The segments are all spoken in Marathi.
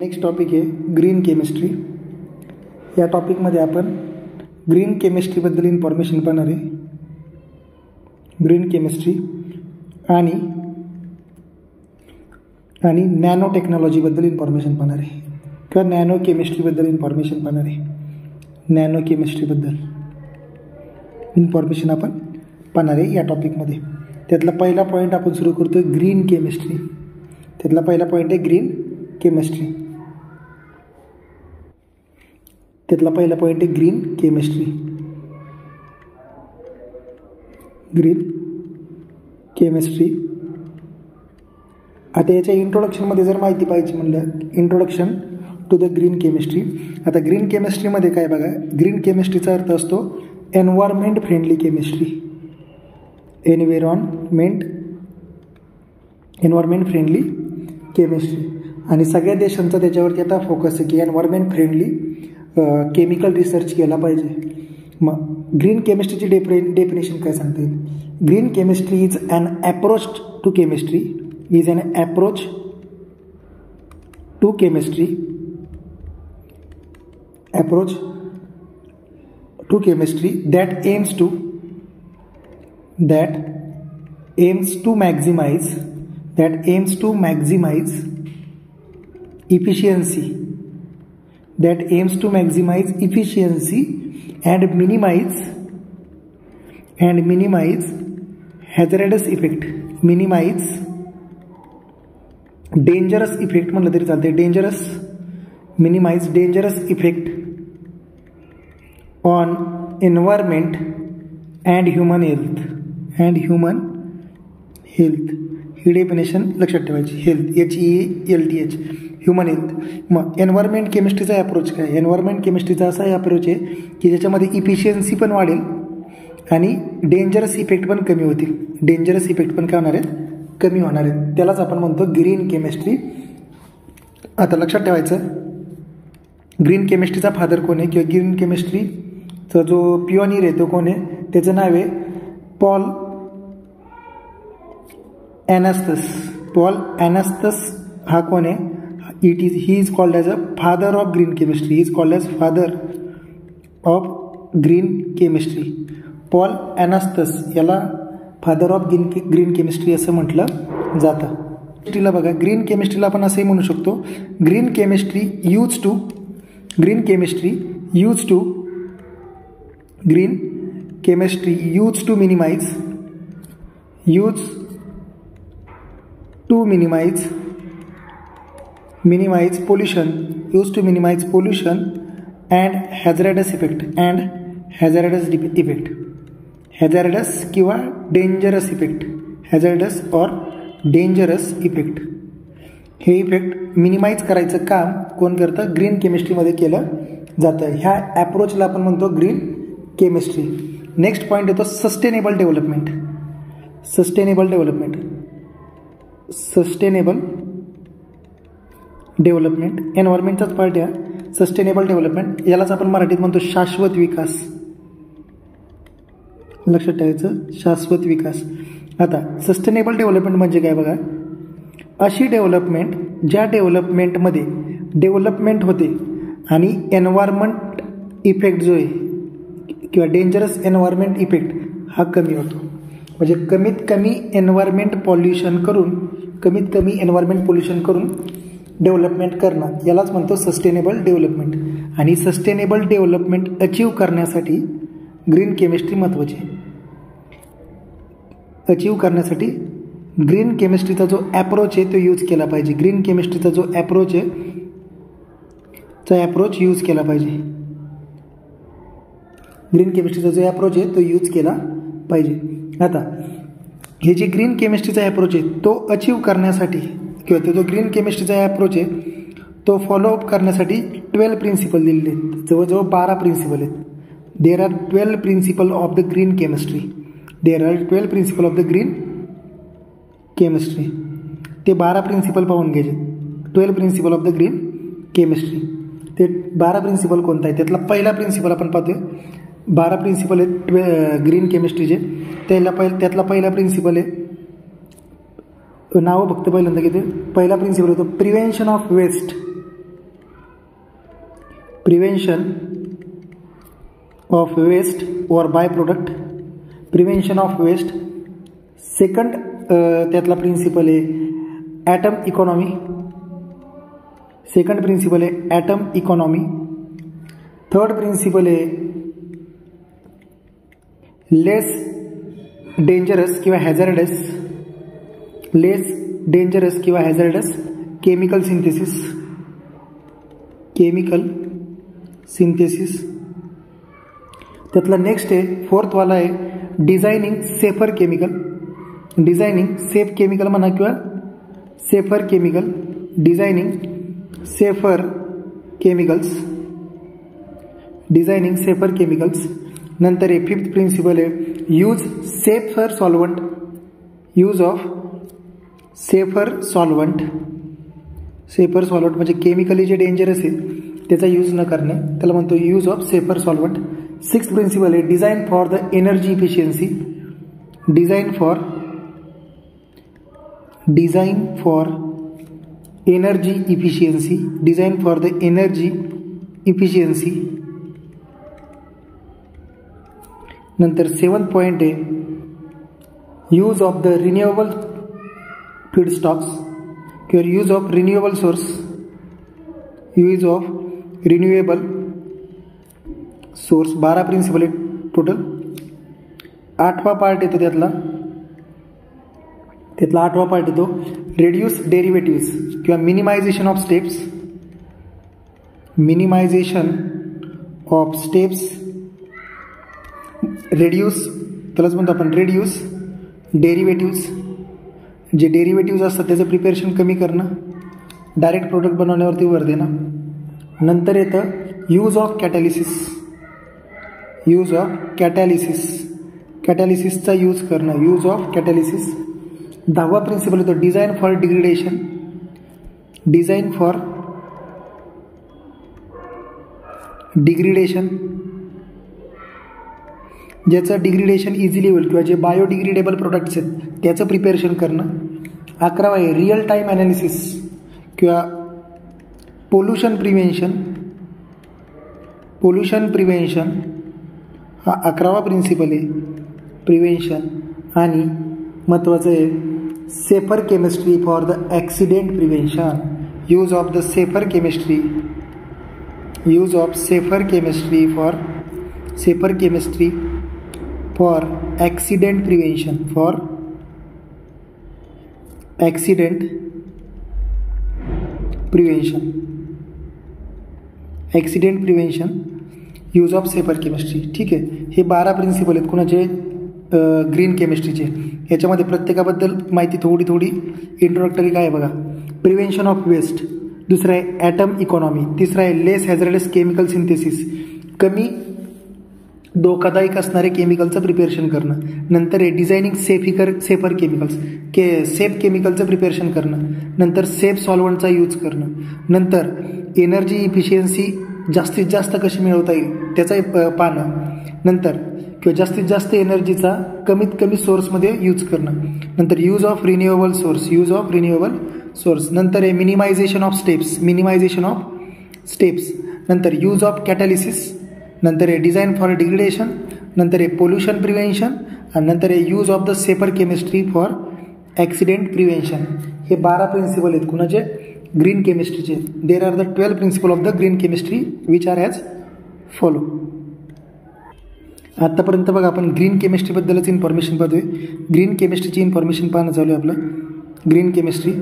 नेक्स्ट टॉपिक आहे ग्रीन केमिस्ट्री। या टॉपिकमध्ये आपण ग्रीन केमिस्ट्रीबद्दल इन्फॉर्मेशन पाहणार आहे। ग्रीन केमिस्ट्री आणि नॅनो टेक्नॉलॉजीबद्दल इन्फॉर्मेशन पाहणार आहे किंवा नॅनो केमिस्ट्रीबद्दल इन्फॉर्मेशन पाहणार आहे। नॅनो केमिस्ट्रीबद्दल इन्फॉर्मेशन आपण पाहणार आहे या टॉपिकमध्ये। त्यातला पहिला पॉईंट आपण सुरू करतो ग्रीन केमिस्ट्री। त्यातला पहिला पॉईंट आहे ग्रीन केमिस्ट्री। त्यातला पहिला पॉईंट आहे ग्रीन केमिस्ट्री। Green chemistry. आता याच्या इंट्रोडक्शनमध्ये जर माहिती पाहिजे म्हणलं, introduction to the green chemistry. आता ग्रीन केमिस्ट्रीमध्ये काय बघा, ग्रीन केमिस्ट्रीचा अर्थ असतो environment friendly chemistry. Environment friendly chemistry. आणि सगळ्या देशांचा त्याच्यावरती आता फोकस आहे की एन्व्हायरमेंट फ्रेंडली केमिकल रिसर्च केला पाहिजे। मग ग्रीन केमिस्ट्रीची डेफिनेशन काय सांगता येईल? Green chemistry is an approach to chemistry that aims to maximize efficiency and minimize hazardous effect, dangerous effect म्हणलं तरी चालते, minimize dangerous effect on environment and human health he definition लक्षात ठेवायची। Health HEALTH human health. मग एन्व्हायरमेंट केमिस्ट्रीचा अप्रोच काय? एन्व्हायरमेंट केमिस्ट्रीचा असा अप्रोच आहे की ज्याच्यामध्ये इफिशियन्सी पण वाढेल आणि डेंजरस इफेक्ट पण कमी होतील। डेंजरस इफेक्ट पण काय होणार आहेत? कमी होणार आहेत। त्यालाच आपण म्हणतो ग्रीन केमिस्ट्री। आता लक्षात ठेवायचं ग्रीन केमिस्ट्रीचा फादर कोण आहे किंवा ग्रीन केमिस्ट्रीचा जो पिओनियर आहे तो कोण आहे? त्याचं नाव आहे पॉल ॲनास्थस। हा कोण आहे? He is called as a father of green chemistry. He is called as father of green chemistry. Paul Anastas याला फादर ऑफ ग्रीन केमिस्ट्री असं म्हटलं जातं। केमिस्ट्रीला बघा, ग्रीन केमिस्ट्रीला आपण असंही म्हणू शकतो green chemistry use to minimize pollution and hazardous effect hazardous किंवा dangerous effect, hazardous or dangerous effect हे इफेक्ट मिनिमाइज करायचं काम कोण करतं? ग्रीन केमिस्ट्रीमध्ये केलं जातं। ह्या अप्रोचला आपण म्हणतो ग्रीन केमिस्ट्री। नेक्स्ट पॉईंट येतो सस्टेनेबल डेव्हलपमेंट। एन्व्हायरमेंटचाच पार्ट आहे सस्टेनेबल डेव्हलपमेंट। यालाच आपण मराठीत म्हणतो शाश्वत विकास। लक्षात ठेवायचं शाश्वत विकास। आता सस्टेनेबल डेव्हलपमेंट म्हणजे काय बघा, अशी डेव्हलपमेंट ज्या डेव्हलपमेंटमध्ये डेव्हलपमेंट होते आणि एन्व्हायरमेंट इफेक्ट जो आहे किंवा डेंजरस एन्व्हायरमेंट इफेक्ट हा कमी होतो। म्हणजे कमीत कमी एन्व्हायरमेंट पोल्युशन करून डेव्हलपमेंट करणं यालाच म्हणतो सस्टेनेबल डेव्हलपमेंट। आणि सस्टेनेबल डेव्हलपमेंट अचीव करण्यासाठी ग्रीन केमिस्ट्री महत्त्वाची आहे। अचीव करण्यासाठी ग्रीन केमिस्ट्रीचा जो अप्रोच आहे तो यूज केला पाहिजे। ग्रीन केमिस्ट्रीचा जो अप्रोच आहे यूज केला पाहिजे। ग्रीन केमिस्ट्रीचा जो अप्रोच आहे तो यूज केला पाहिजे। आता हे जे ग्रीन केमिस्ट्रीचा अप्रोच आहे तो अचीव करण्यासाठी किंवा तो जो ग्रीन केमिस्ट्रीचा अप्रोच आहे तो फॉलोअप करण्यासाठी 12 प्रिन्सिपल दिलेले आहेत। जवळजवळ 12 प्रिन्सिपल आहेत। There are 12 principle of the green chemistry. ते 12 प्रिन्सिपल पाहून घ्यायचे। 12 principle of the green chemistry. ते 12 प्रिन्सिपल कोणता आहे? त्यातला पहिला प्रिन्सिपल आपण पाहतोय 12 प्रिन्सिपल आहेत ग्रीन केमिस्ट्रीचे। त्यातला पहिला प्रिन्सिपल आहे नाव फक्त पहिल्यांदा घेते। पहिला प्रिन्सिपल होतो prevention of waste. Prevention of waste or by product, prevention of waste. Second त्यातला प्रिन्सिपल आहे ॲटम इकॉनॉमी. सेकंड प्रिन्सिपल आहे ॲटम इकॉनॉमी. थर्ड प्रिन्सिपल आहे लेस डेंजरस किंवा हॅझार्डस, लेस डेंजरस किंवा hazardous chemical synthesis, chemical synthesis. त्यातला नेक्स्ट आहे फोर्थवाला आहे designing safer chemical. Designing safe chemical म्हणा किंवा safer chemical, designing safer chemicals, designing safer chemicals. नंतर आहे फिफ्थ प्रिन्सिपल आहे use safer solvent, use of safer solvent. Safer solvent म्हणजे केमिकली जे डेंजरस आहे त्याचा यूज न करणे, त्याला म्हणतो use of safer solvent. Sixth principle आहे design for the energy efficiency, design for energy efficiency, design for the energy efficiency. नंतर सेवन्थ पॉईंट आहे use of the renewable feedstocks किंवा use of renewable source, use of renewable source. 12 principle आहे टोटल. 8वा पार्ट येतो त्यातला 8वा पार्ट येतो रेड्यूस डेरिव्हेटिव्स किंवा minimisation of steps, minimization of steps. Reduce त्यालाच म्हणतो आपण रेड्यूस डेरिव्हेटिव्स. जे डेरिव्हेटिव्ज असतात त्याचं प्रिपरेशन कमी करणं, डायरेक्ट प्रोडक्ट बनवण्यावरती भर देणं. नंतर येतं use of catalysis, use of catalysis, कॅटॅलिसिसचा यूज करणं, यूज ऑफ कॅटॅलिसिस. 10वा प्रिन्सिपल येतो design for degradation, design for degradation. ज्याचं डिग्रेडेशन इझिली होईल किंवा जे बायोडिग्रेडेबल प्रोडक्ट्स आहेत त्याचं प्रिपरेशन करणं. 11वा आहे रिअल टाईम ॲनालिसिस किंवा पोल्युशन प्रिव्हेन्शन, पोल्युशन प्रिव्हेन्शन हा 11वा प्रिन्सिपल आहे प्रिव्हेन्शन. आणि महत्त्वाचं आहे safer chemistry for the accident prevention, use of the safer chemistry, use of safer chemistry for accident prevention, for accident prevention, accident prevention, use of safer chemistry. ठीक आहे, हे 12 प्रिन्सिपल आहेत कुणाचे ग्रीन केमिस्ट्रीचे. याच्यामध्ये प्रत्येकाबद्दल माहिती थोडी थोडी इंट्रोडक्टरी काय आहे बघा. प्रिव्हेन्शन ऑफ वेस्ट, दुसरं आहे ॲटम इकॉनॉमी, तिसरं आहे लेस हॅझार्डस केमिकल सिंथेसिस, कमी धोकादायक असणारे केमिकलचं प्रिपरेशन करणं. नंतर आहे डिझायनिंग सेफर केमिकल्स, सेफ केमिकलचं प्रिपरेशन करणं. नंतर सेफ सॉल्वंटचा यूज करणं. नंतर एनर्जी इफिशियन्सी जास्तीत जास्त कशी मिळवता येईल त्याचं पाहणं. नंतर किंवा जास्तीत जास्त एनर्जीचा कमीत कमी सोर्समध्ये यूज करणं. नंतर use of renewable source, use of renewable source. नंतर आहे minimisation of steps, minimization of steps. नंतर यूज ऑफ कॅटॅलिसिस. नंतर आहे डिझाईन फॉर डिग्रेडेशन. नंतर आहे पोल्युशन प्रिव्हेन्शन. आणि नंतर आहे use of the safer chemistry for accident prevention. हे 12 प्रिन्सिपल आहेत कुणाचे ग्रीन केमिस्ट्रीचे. There are the 12 principle of the green chemistry which are as follow. आत्तापर्यंत बघा आपण ग्रीन केमिस्ट्रीबद्दलच इन्फॉर्मेशन पाहतोय. ग्रीन केमिस्ट्रीची इन्फॉर्मेशन पाहणं चालू आहे आपलं. ग्रीन केमिस्ट्री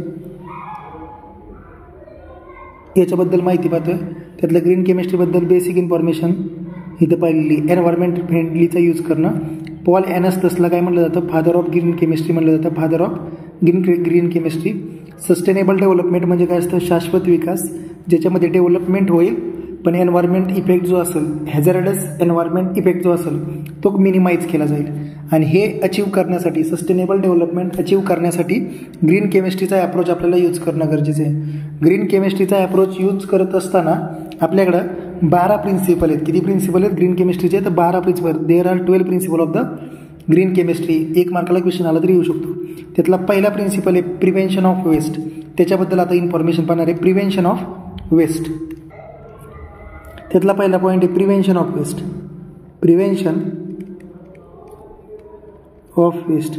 याच्याबद्दल माहिती पाहतोय. त्यातलं ग्रीन केमिस्ट्रीबद्दल बेसिक इन्फॉर्मेशन इथं पाहिलेली. एन्व्हायरमेंट फ्रेंडलीचा यूज करणं. पॉल ॲनस्टसला काय म्हटलं जातं, फादर ऑफ ग्रीन केमिस्ट्री म्हटलं जातं, father of green chemistry. Sustainable development म्हणजे काय असतं, शाश्वत विकास ज्याच्यामध्ये डेव्हलपमेंट होईल पण एन्व्हायरमेंट इफेक्ट जो असेल, हॅझार्डस एन्व्हायरमेंट इफेक्ट जो असेल तो मिनिमाइज केला जाईल. आणि हे अचीव करण्यासाठी, सस्टेनेबल डेव्हलपमेंट अचीव करण्यासाठी ग्रीन केमिस्ट्रीचा अप्रोच आपल्याला यूज करणं गरजेचं आहे. ग्रीन केमिस्ट्रीचा अप्रोच यूज करत असताना आपल्याकडं 12 प्रिन्सिपल आहेत. किती प्रिन्सिपल आहेत ग्रीन केमिस्ट्रीचे, तर 12 principle. There are 12 principle of the green chemistry. 1 मार्काला क्वेश्चन आला तरी येऊ शकतो. त्यातला पहिला प्रिन्सिपल आहे प्रिव्हेन्शन ऑफ वेस्ट. त्याच्याबद्दल आता इन्फॉर्मेशन पाहणार आहे. Prevention of waste. त्यातला पहिला पॉईंट आहे prevention of waste. Prevention of waste.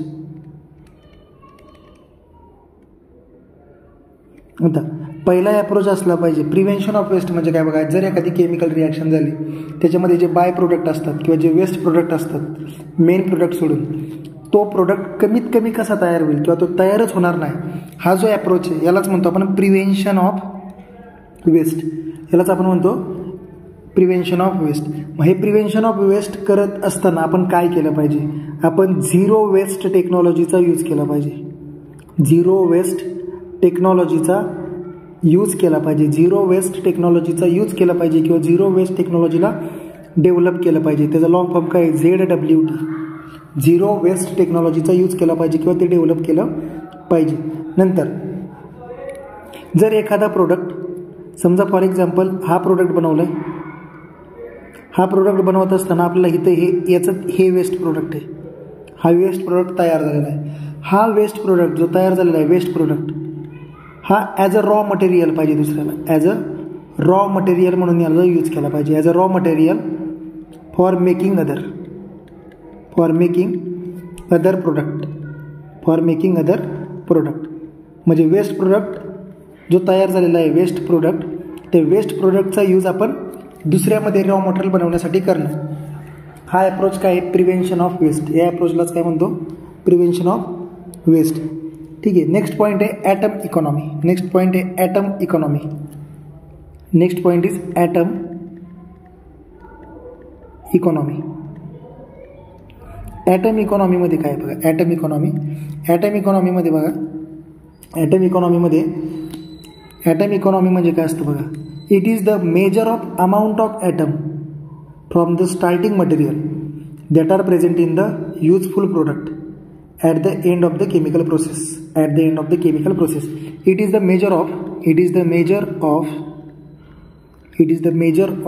आता पहिला अप्रोच असला पाहिजे प्रिव्हेन्शन ऑफ वेस्ट म्हणजे काय बघा, जर एखादी केमिकल रिॲक्शन झाली त्याच्यामध्ये जे बाय प्रोडक्ट असतात किंवा जे वेस्ट प्रोडक्ट असतात मेन प्रोडक्ट सोडून, तो प्रोडक्ट कमीत कमी कसा तयार होईल किंवा तो तयारच होणार नाही, हा जो अप्रोच आहे यालाच म्हणतो आपण प्रिव्हेन्शन ऑफ वेस्ट. यालाच आपण म्हणतो प्रिव्हेन्शन ऑफ वेस्ट. मग हे प्रिव्हेन्शन ऑफ वेस्ट करत असताना आपण काय केलं पाहिजे, आपण झिरो वेस्ट टेक्नॉलॉजीचा यूज केला पाहिजे. झिरो वेस्ट टेक्नॉलॉजीचा यूज केला पाहिजे. झिरो वेस्ट टेक्नॉलॉजीचा यूज केला पाहिजे किंवा झिरो वेस्ट टेक्नॉलॉजीला डेव्हलप केलं पाहिजे. त्याचा लॉंग फॉर्म काय ZWT. झिरो वेस्ट टेक्नॉलॉजीचा यूज केला पाहिजे किंवा ते डेव्हलप केलं पाहिजे. नंतर जर एखादा प्रोडक्ट समजा फॉर एक्झाम्पल हा प्रोडक्ट बनवला आहे, हा प्रोडक्ट बनवत असताना आपल्याला इथं याचं हे वेस्ट प्रोडक्ट आहे, हा वेस्ट प्रोडक्ट तयार झालेला आहे. हा वेस्ट प्रोडक्ट जो तयार झालेला आहे वेस्ट प्रोडक्ट हा ॲज अ रॉ मटेरियल पाहिजे दुसऱ्याला, ॲज अ रॉ मटेरियल म्हणून याला यूज केला पाहिजे. As a raw material for making other product. For making other product म्हणजे वेस्ट प्रोडक्ट जो तयार झालेला आहे वेस्ट प्रोडक्ट, ते वेस्ट प्रोडक्टचा यूज आपण दुसऱ्यामध्ये रॉ मटेरियल बनवण्यासाठी करणं. हा अप्रोच काय आहे, प्रिव्हेन्शन ऑफ वेस्ट. या अप्रोचलाच काय म्हणतो, प्रिव्हेन्शन ऑफ वेस्ट. ठीक आहे. नेक्स्ट पॉईंट आहे ॲटम इकॉनॉमी. नेक्स्ट पॉईंट आहे atom economy. Next point is atom economy. Atom इकॉनॉमीमध्ये काय बघा, ॲटम इकॉनॉमी. ॲटम इकॉनॉमीमध्ये बघा, ॲटम इकॉनॉमी म्हणजे काय असतं बघा, it is the measure of amount of atom from the starting material that are present in the useful product at the end of the chemical process. At the end of the chemical process, it is the measure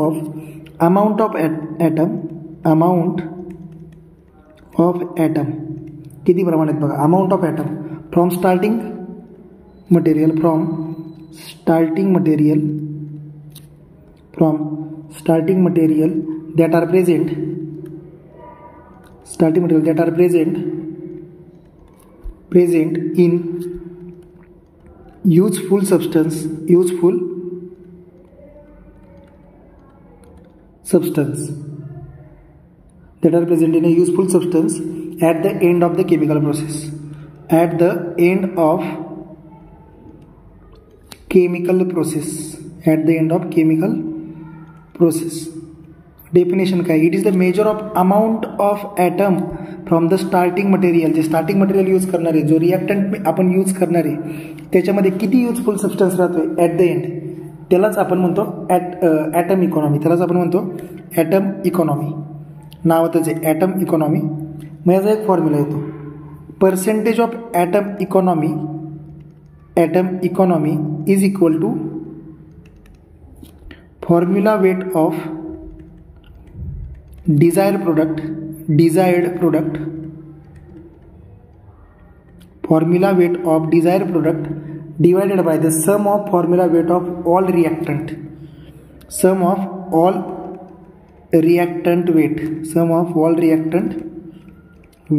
of amount of atom. किती प्रमाणात बघा, amount of atom from starting material that are present in useful substance that are present in a useful substance at the end of the chemical process. At the end of chemical process. Definition काय, it is the measure of amount of atom from the starting material. जे स्टार्टिंग मटेरियल यूज करणार आहे, जो रिॲक्टंट आपण यूज करणार आहे त्याच्यामध्ये किती युजफुल सबस्टन्स राहतोय ॲट द एंड, त्यालाच आपण म्हणतो ॲटम इकॉनॉमी. त्यालाच आपण म्हणतो ॲटम इकॉनॉमी. नावातच आहे ॲटम इकॉनॉमी. मग याचा एक फॉर्म्युला येतो, percentage of atom economy is equal to formula weight of desired product formula weight of desired product divided by the sum of formula weight of all reactant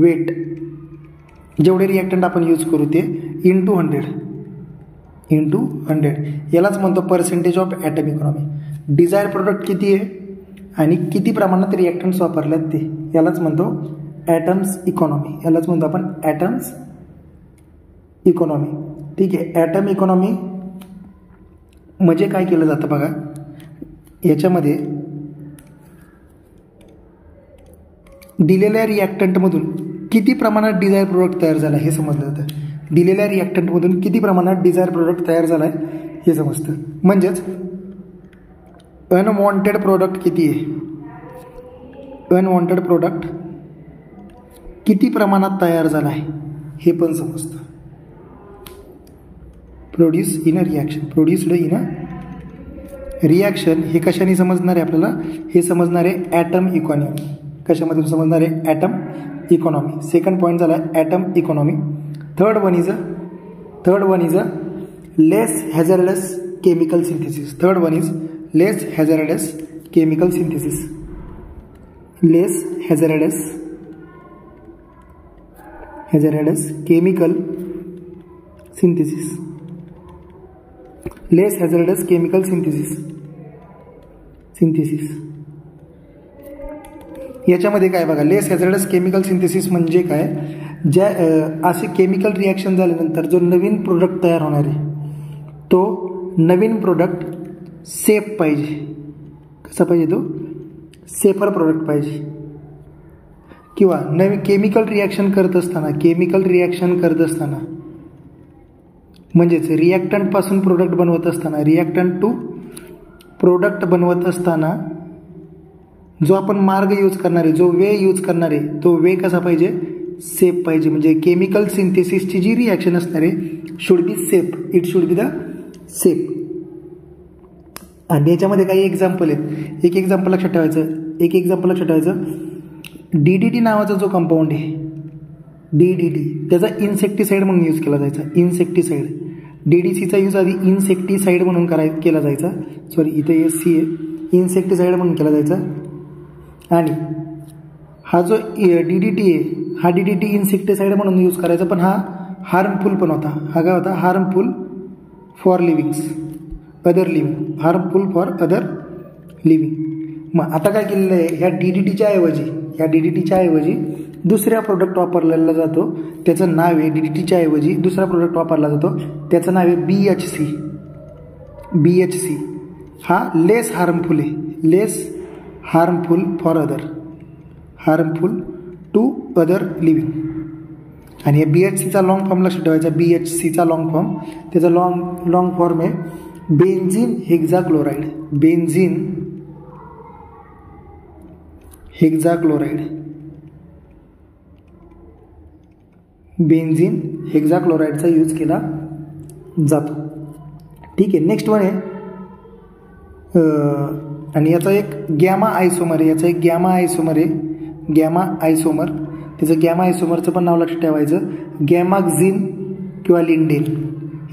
weight जेवढे रिॲक्टंट आपण यूज करू ते इंटू 100 यालाच म्हणतो percentage of atom economy. Desire product किती आहे आणि किती प्रमाणात रिॲक्टंट्स वापरल्यात ते, यालाच म्हणतो ॲटम्स इकॉनॉमी. यालाच म्हणतो आपण ॲटम्स इकॉनॉमी. ठीक आहे. ॲटम इकॉनॉमी म्हणजे काय केलं जातं बघा, याच्यामध्ये दिलेल्या रिॲक्टंटमधून किती प्रमाणात डिझायर प्रोडक्ट तयार झाला हे समजलं जातं. दिलेल्या रिॲक्टंटमधून किती प्रमाणात डिझायर प्रोडक्ट तयार झाला आहे हे समजतं. म्हणजेच अनवॉन्टेड प्रोडक्ट किती आहे, अनवॉन्टेड प्रोडक्ट किती प्रमाणात तयार झाला आहे हे पण समजतं. प्रोड्यूस्ड इन अ रिॲक्शन हे कशाने समजणार आहे आपल्याला, हे समजणार आहे ॲटम इकॉनॉमी. कशामधून समजणार आहे, ॲटम इकॉनॉमी. सेकंड पॉईंट झाला atom economy. Third one is a less hazardous chemical synthesis. Third one is less hazardous chemical synthesis, less hazardous chemical synthesis, less hazardous chemical synthesis. याच्यामध्ये काय बघा, लेस हॅझार्डस केमिकल सिंथेसिस म्हणजे काय, ज्या असे केमिकल रिॲक्शन झाल्यानंतर जो नवीन प्रोडक्ट तयार होणार आहे तो नवीन प्रोडक्ट सेफ पाहिजे. कसा पाहिजे तो, सेफर प्रोडक्ट पाहिजे. किंवा नवीन केमिकल रिॲक्शन करत असताना म्हणजेच रिॲक्टंटपासून प्रोडक्ट बनवत असताना, रिॲक्टंट टू प्रोडक्ट बनवत असताना जो आपण मार्ग यूज करणार आहे, जो वे यूज करणार आहे, तो वे कसा पाहिजे, सेफ पाहिजे. म्हणजे केमिकल सिंथेसिसची जी रिॲक्शन असणार आहे should be safe, it should be the safe. आणि याच्यामध्ये काही एक्झाम्पल आहेत. एक एक्झाम्पल लक्षात ठेवायचं, DDT नावाचा जो कंपाऊंड आहे, DDT त्याचा इन्सेक्टिसाइड म्हणून यूज केला जायचा. इन्सेक्टिसाइड, DDCचा यूज आधी इन्सेक्टिसाइड म्हणून केला जायचा. सॉरी, इथे SC आहे, इन्सेक्टिसाइड म्हणून केला जायचा. आणि हा जो DDT आहे, हा DDT इन्सेक्टिसाइड म्हणून यूज करायचा, पण हा हार्मफुल पण होता. हा काय होता, हार्मफुल फॉर अदर लिव्हिंग. मग आता काय केलेलं आहे, ह्या DDTच्या ऐवजी दुसऱ्या प्रोडक्ट वापरलेला जातो. त्याचं नाव आहे, DDTच्या ऐवजी दुसरा प्रोडक्ट वापरला जातो, त्याचं नाव आहे BHC. हा लेस हार्मफुल आहे, लेस हार्मफुल टू अदर लिव्हिंग. आणि या BHCचा लॉंग फॉर्म लक्षात ठेवायचा. BHCचा लॉंग फॉर्म, त्याचा लॉंग फॉर्म आहे बेन्झीन हेक्झाक्लोराइड. बेन्झीन हेक्झाक्लोराइडचा यूज केला जातो. ठीक आहे. नेक्स्ट वन आहे, आणि याचा एक गॅमा आयसोमर आहे, गॅमा आयसोमर. त्याचं गॅमा आयसोमरचं पण नाव लक्षात ठेवायचं, गॅमाक्झिन किंवा लिंडेन.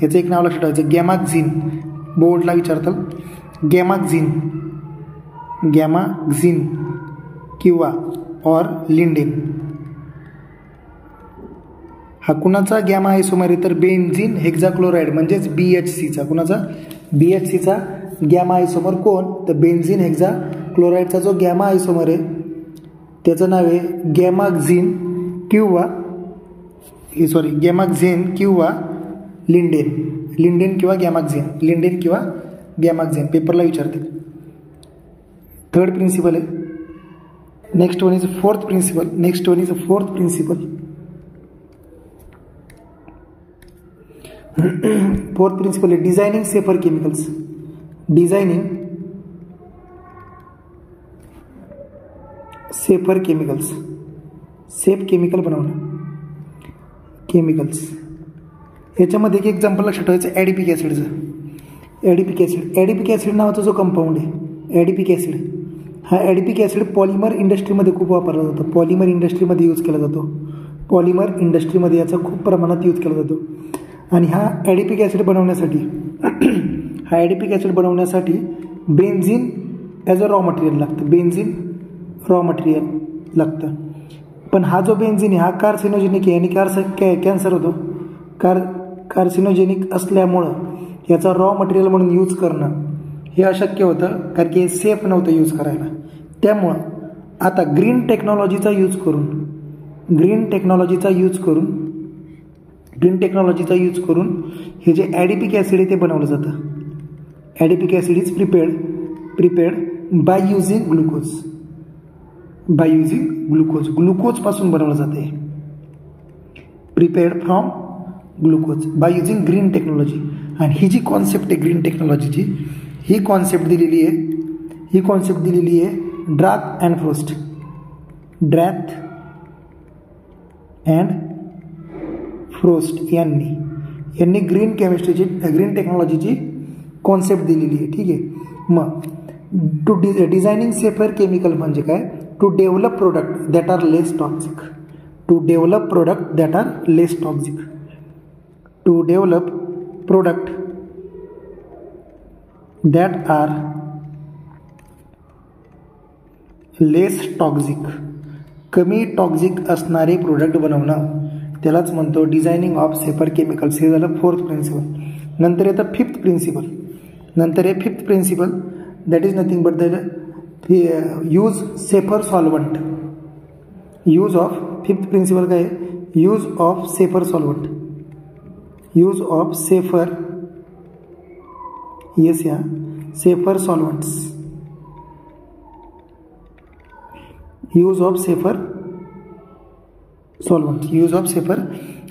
याचं एक नाव लक्षात ठेवायचं, गॅमाक्झिन. बोर्डला विचारतात, गॅमाक्झिन किंवा ऑर लिंडेन. हा कुणाचा गॅमा आयसोमर आहे, तर बेन्झीन हेक्झाक्लोराइड म्हणजेच BHCचा. कुणाचा, BHCचा गॅमा आयसोमर. कोण, तर बेन्झीन हेक्झाक्लोराइडचा जो गॅमा आयसोमर आहे त्याचं नाव आहे गॅमाक्झिन किंवा लिंडेन किंवा गॅमाक्झिन. पेपरला विचारते. थर्ड प्रिन्सिपल आहे. Next one is fourth principle. Fourth principle आहे designing safer chemicals. Safe chemical बनवणं. याच्यामध्ये एक एक्झाम्पल लक्षात ठेवायचं, ॲडिपिक ॲसिडचं. ॲडिपिक ॲसिड नावाचा जो कंपाऊंड आहे, ॲडिपिक ॲसिड, हा ॲडिपिक ॲसिड पॉलिमर इंडस्ट्रीमध्ये खूप वापरला जातो. पॉलिमर इंडस्ट्रीमध्ये यूज केला जातो. याचा खूप प्रमाणात यूज केला जातो. आणि हा ॲडिपिक ॲसिड बनवण्यासाठी benzene as a raw material लागतं. पण हा जो बेन्झीन आहे हा कार्सिनोजेनिक आहे आणि कॅन्सर होतो. कार्सिनोजेनिक असल्यामुळं याचा रॉ मटेरियल म्हणून यूज करणं हे अशक्य होतं, कारण की हे सेफ नव्हतं यूज करायला. त्यामुळं आता ग्रीन टेक्नॉलॉजीचा यूज करून हे जे ॲडिपिक ॲसिड आहे ते बनवलं जातं. Adipic acid is prepared by using ग्लुकोजपासून बनवलं जाते. Prepared from glucose by using green technology. आणि ही जी कॉन्सेप्ट आहे ग्रीन टेक्नॉलॉजीची, ही कॉन्सेप्ट दिलेली आहे ड्राथ अँड फ्रोस्ट यांनी ग्रीन टेक्नॉलॉजीची कॉन्सेप्ट दिलेली आहे. ठीक आहे. मग टू डिझायनिंग सेफर केमिकल म्हणजे काय, to develop product that are less toxic. To develop product that are less toxic. Less toxic, कमी टॉक्झिक असणारे प्रोडक्ट बनवणं, त्यालाच म्हणतो डिझायनिंग ऑफ सेफर केमिकल्स. हे झालं फोर्थ प्रिन्सिपल. नंतर येतं फिफ्थ प्रिन्सिपल. नंतर हे fifth principle that is nothing but the use safer solvent. Use of fifth principle काय आहे? Use of safer solvent. Use of safer, yes या safer solvents. Use of safer solvent. Use of safer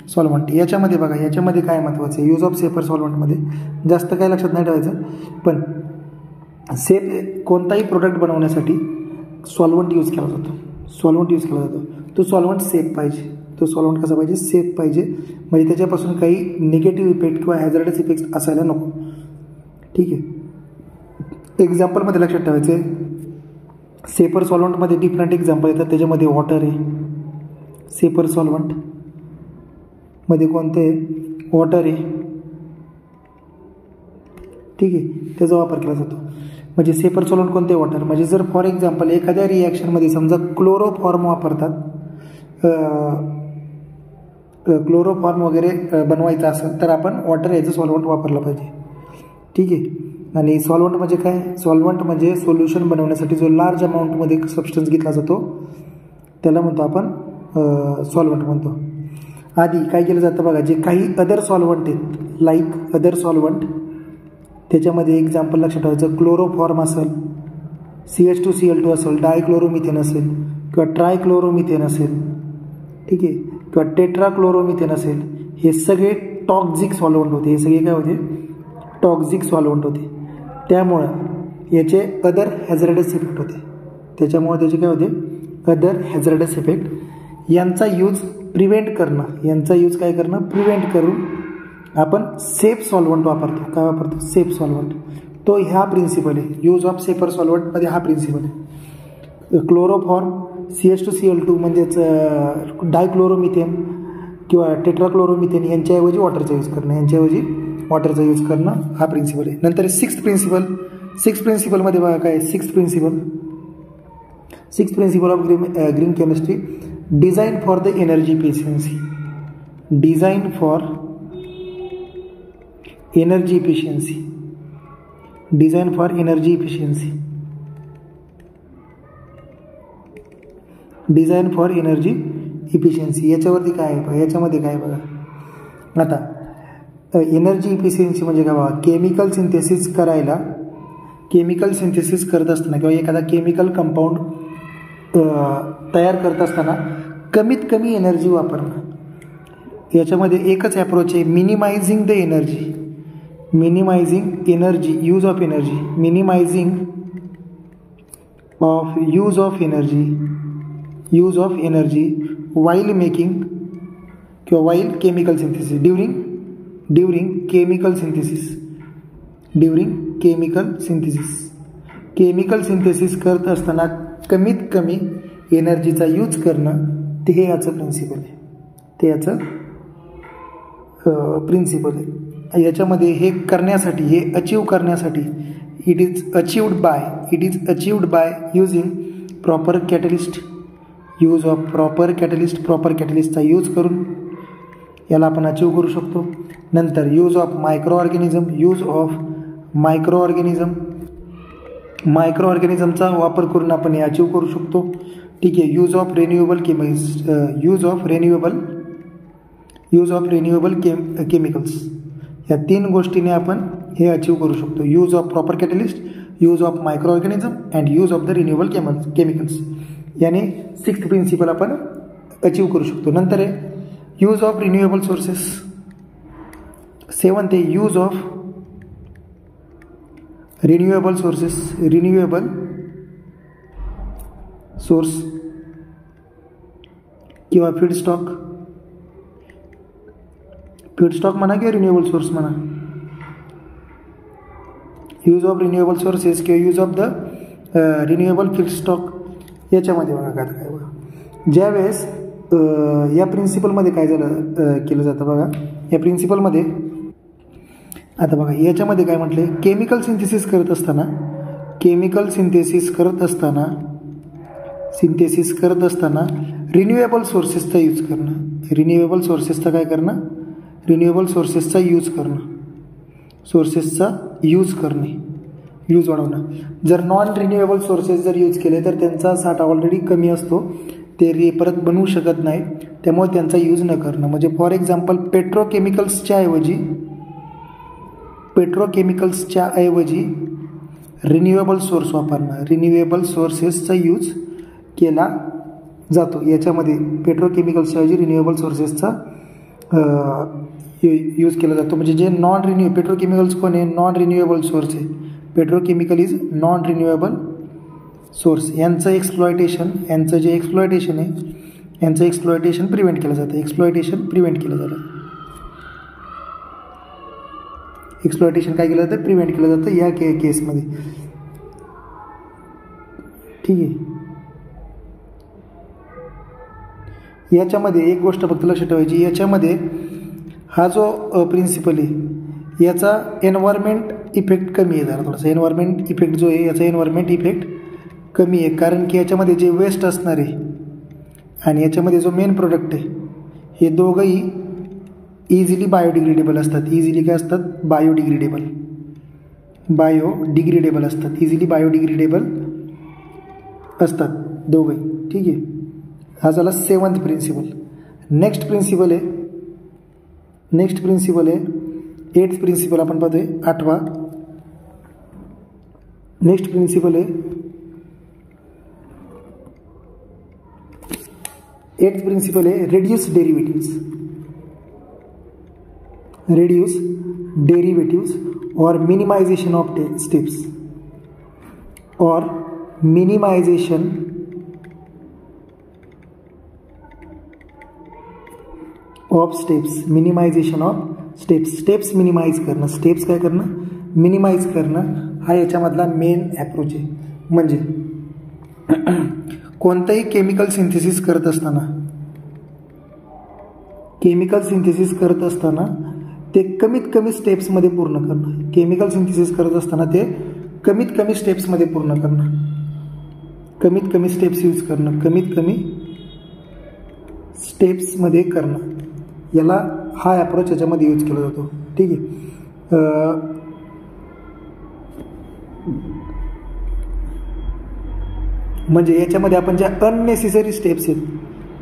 solvent याच्यामध्ये बघा, याच्यामध्ये काय महत्त्वाचं आहे? यूज ऑफ सेफर सॉल्वंटमध्ये जास्त काय लक्षात नाही ठेवायचं, पण सेफ कोणताही प्रोडक्ट बनवण्यासाठी सॉल्वंट यूज केला जातो. सॉल्वंट यूज केला जातो. तो सॉल्वंट सेफ पाहिजे. तो सॉल्वंट कसा पाहिजे? सेफ पाहिजे. म्हणजे त्याच्यापासून काही निगेटिव्ह इफेक्ट किंवा हॅझार्डस इफेक्ट असायला नको. ठीक आहे. एक्झाम्पलमध्ये लक्षात ठेवायचं आहे, सेफर सॉल्वंटमध्ये डिफरंट एक्झाम्पल येतात. त्याच्यामध्ये वॉटर आहे. सेफर सॉल्वंट मध्ये कोणते? वॉटर आहे. ठीक आहे, त्याचा वापर केला जातो. म्हणजे सेफर सॉल्वंट कोणते? वॉटर. म्हणजे जर फॉर एक्झाम्पल एखाद्या रिॲक्शनमध्ये समजा क्लोरोफॉर्म वापरतात, क्लोरोफॉर्म वगैरे बनवायचं असेल तर आपण वॉटर याचं सॉल्वंट वापरलं पाहिजे. ठीक आहे. आणि सॉल्वंट म्हणजे काय? सॉल्वंट म्हणजे सोल्युशन बनवण्यासाठी जो लार्ज अमाऊंटमध्ये सबस्टन्स घेतला जातो त्याला म्हणतो आपण सॉल्वंट म्हणतो. आधी काय केलं जातं बघा, जे काही अदर सॉल्वंट आहेत लाईक अदर सॉल्वंट, त्याच्यामध्ये एक्झाम्पल लक्षात ठेवायचं, क्लोरोफॉर्म असेल, CH2Cl2 असेल, डायक्लोरोमिथेन असेल किंवा ट्रायक्लोरोमिथेन असेल, ठीक आहे, किंवा टेट्राक्लोरोमिथेन असेल, हे सगळे टॉक्झिक सॉल्वंट होते. हे सगळे काय होते? टॉक्झिक सॉल्वंट होते. त्यामुळं याचे अदर हॅझार्डस इफेक्ट होते. त्याच्यामुळे त्याचे काय होते? Other hazardous effect. यांचा यूज प्रिव्हेंट करणं, यांचा यूज काय करणं? प्रिव्हेंट करून आपण सेफ सॉल्वंट वापरतो. काय वापरतो? Safe solvent. तो ह्या प्रिन्सिपल आहे. यूज ऑफ सेफर सॉल्वंटमध्ये हा प्रिन्सिपल आहे. क्लोरोफॉर्म, CH2Cl2 म्हणजेच डायक्लोरोमिथेन किंवा टेट्राक्लोरोमिथेन यांच्याऐवजी वॉटरचा यूज करणं, यांच्याऐवजी वॉटरचा यूज करणं हा प्रिन्सिपल आहे. नंतर सिक्स्थ प्रिन्सिपल. सिक्स्थ प्रिन्सिपलमध्ये बघा काय? Sixth principle of green chemistry, design for the energy efficiency. Design for energy efficiency. Design for energy efficiency. Design for energy efficiency याच्यावरती काय आहे? याच्यामध्ये काय बघा, आता एनर्जी इफिशियन्सी म्हणजे काय बघा, केमिकल सिंथेसिस करायला, केमिकल सिंथेसिस करत असताना किंवा एखादा केमिकल कंपाऊंड तयार करत असताना कमीत कमी एनर्जी वापरणं. याच्यामध्ये एकच ॲप्रोच आहे, minimizing the energy. Minimizing energy, use of energy, minimizing of use of energy, use of energy while making किंवा while chemical synthesis, during chemical synthesis, during chemical synthesis. Chemical synthesis करत असताना कमीत कमी एनर्जीचा यूज करणं, ते हे याचं प्रिन्सिपल आहे. ते याचं प्रिन्सिपल आहे. याच्यामध्ये हे करण्यासाठी, हे अचीव करण्यासाठी it is achieved by using proper catalyst. Use of proper कॅटलिस्टचा यूज करून याला आपण अचीव करू शकतो. नंतर यूज ऑफ मायक्रो ऑर्गॅनिझमचा वापर करून आपण हे अचीव करू शकतो. ठीक आहे. यूज ऑफ रिन्युएबल केमिकल्स, या तीन गोष्टीने आपण हे अचीव करू शकतो. Use of proper catalyst, use of microorganism and use of the renewable chemicals. याने सिक्स्थ प्रिन्सिपल आपण अचीव करू शकतो. नंतर आहे use of renewable sources. Seventh आहे use of renewable sources. Renewable source किंवा फीडस्टॉक म्हणा किंवा रिन्युएबल सोर्स म्हणा. यूज ऑफ रिन्युएबल सोर्सेस किंवा use of the renewable feedstock. याच्यामध्ये बघा काय बघा, ज्यावेळेस या प्रिन्सिपलमध्ये काय झालं केलं जातं बघा, या प्रिन्सिपलमध्ये आता बघा याच्यामध्ये काय म्हटले, केमिकल सिंथेसिस करत असताना सिंथेसिस करत असताना रिन्युएबल सोर्सेसचा यूज करणं. रिन्युएबल सोर्सेसचा काय करणं? रिन्युएबल सोर्सेसचा यूज करणं. सोर्सेसचा यूज करणे, यूज वाढवणं. जर नॉन रिन्युएबल सोर्सेस जर यूज केले तर त्यांचा साठा ऑलरेडी कमी असतो, ते परत बनवू शकत नाही, त्यामुळे त्यांचा यूज न करणं. म्हणजे फॉर एक्झाम्पल पेट्रोकेमिकल्सच्या ऐवजी रिन्युएबल सोर्स वापरणं. रिन्युएबल सोर्सेसचा यूज केला जातो. याच्यामध्ये पेट्रोकेमिकल्सच्या ऐवजी रिन्युएबल सोर्सेसचा यूज केला जातो. म्हणजे जे पेट्रोकेमिकल्स कोण आहे? नॉन रिन्युएबल सोर्स आहे. Petrochemical is non renewable source. यांचं जे एक्सप्लॉयटेशन आहे, यांचं एक्सप्लॉयटेशन प्रिव्हेंट केलं जातं. एक्सप्लॉयटेशन काय केलं जातं? प्रिव्हेंट केलं जातं या केसमध्ये. ठीक आहे. याच्यामध्ये एक गोष्ट फक्त लक्षात ठेवायची, याच्यामध्ये हा जो प्रिन्सिपल आहे याचा एन्व्हायरमेंट इफेक्ट कमी आहे. जरा थोडासा एन्व्हायरमेंट इफेक्ट जो आहे याचा एन्व्हायरमेंट इफेक्ट कमी आहे, कारण की याच्यामध्ये जे वेस्ट असणार आहे आणि याच्यामध्ये जो मेन प्रोडक्ट आहे हे दोघंही इझिली बायोडिग्रेडेबल असतात. इझिली काय असतात? बायोडिग्रेडेबल असतात. इझिली बायोडिग्रेडेबल असतात दोघंही. ठीक आहे. हा झाला 7th प्रिन्सिपल. नेक्स्ट प्रिन्सिपल आहे 8th प्रिन्सिपल आपण पाहतोय 8वा. नेक्स्ट प्रिन्सिपल आहे 8th प्रिन्सिपल आहे रेड्यूस डेरिव्हेटिव्स और minimization of steps. Minimization of steps minimize करणं. स्टेप्स काय करणं? मिनिमाइज करणं हा याच्यामधला मेन ॲप्रोच आहे. म्हणजे कोणतंही केमिकल सिंथेसिस करत असताना ते कमीत कमी स्टेप्समध्ये पूर्ण करणं. केमिकल सिंथेसिस करत असताना ते कमीत कमी स्टेप्समध्ये पूर्ण करणं. कमीत कमी स्टेप्स यूज करणं. कमीत कमी स्टेप्समध्ये करणं. याला हा ॲप्रोच याच्यामध्ये यूज केला जातो. ठीक आहे. म्हणजे याच्यामध्ये आपण ज्या अननेसेसरी स्टेप्स आहेत,